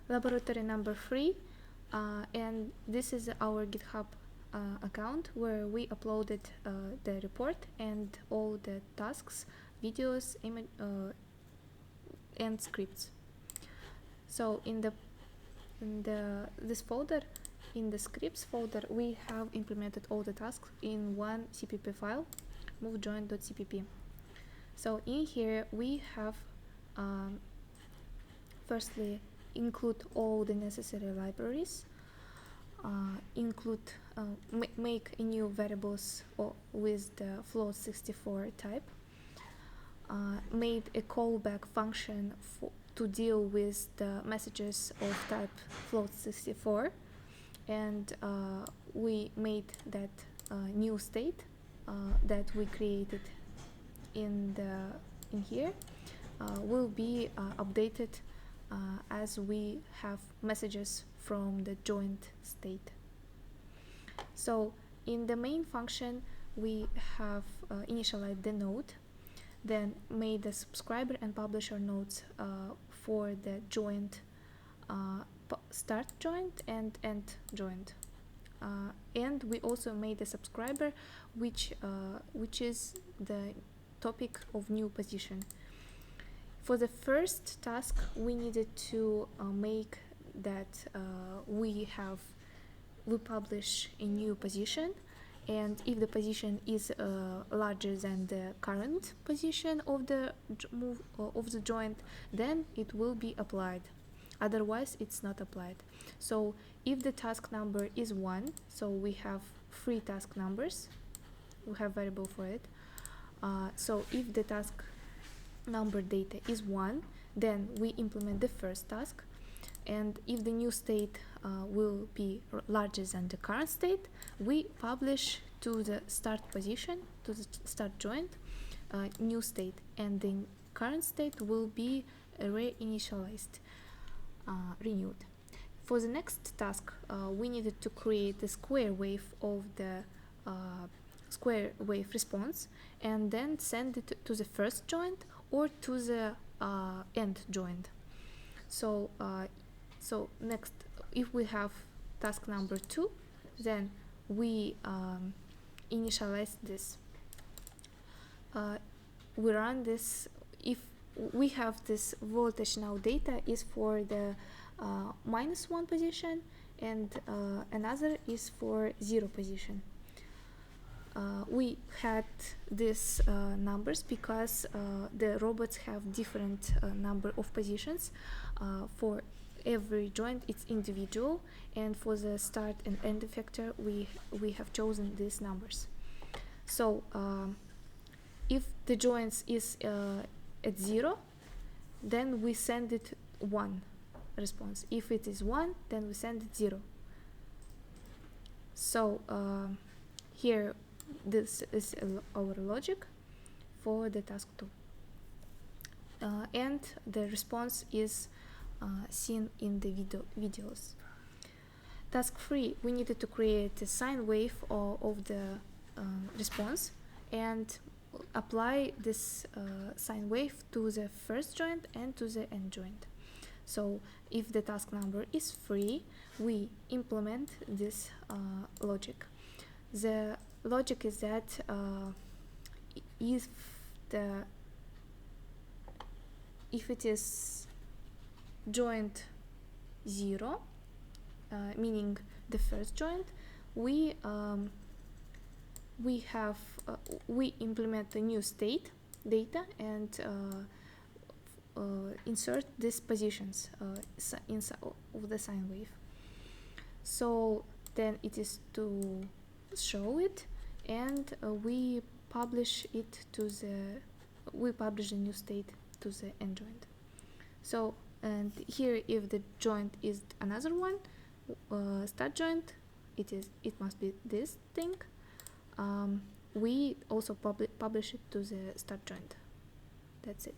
laboratory number 3, and this is our GitHub account where we uploaded the report and all the tasks, videos, and scripts. So in this folder, in the scripts folder, we have implemented all the tasks in one CPP file, movejoin.cpp. So in here we have firstly include all the necessary libraries, make a new variables with the float64 type, made a callback function to deal with the messages of type float64, and we made that new state that we created in here will be updated as we have messages from the joined state. So in the main function we have initialized the node, then made the subscriber and publisher nodes for the joint, start joint and end joint, and we also made a subscriber which is the topic of new position. For the first task we needed to make that we publish a new position, and if the position is larger than the current position of the joint, then it will be applied, otherwise it's not applied. So if the task number is 1, so we have 3 task numbers, we have variable for it, so if the task number data is 1, then we implement the first task, and if the new state will be larger than the current state, we publish to the start position, to the start joint, new state, and the current state will be reinitialized, renewed. For the next task, we needed to create the square wave of the square wave response and then send it to the first joint or to the end joint. So next, if we have task number 2, then we initialize this. We run this. If we have this voltage now data is for the -1 position, and another is for 0 position. We had these numbers because the robots have different number of positions. For every joint it's individual, and for the start and end effector we have chosen these numbers. So if the joints is at 0, then we send it 1 response. If it is 1, then we send it 0. So here this is our logic for the task 2, and the response is seen in the videos. Task 3, we needed to create a sine wave of the response and apply this sine wave to the first joint and to the end joint. So if the task number is 3, we implement this logic. The logic is that if it is joint 0, meaning the first joint, we implement a new state data and insert these positions inside of the sine wave. So then it is to show it, and we publish it to the a new state to the end joint. So, and here if the joint is another one, start joint, it must be this thing. We also publish it to the start joint. That's it.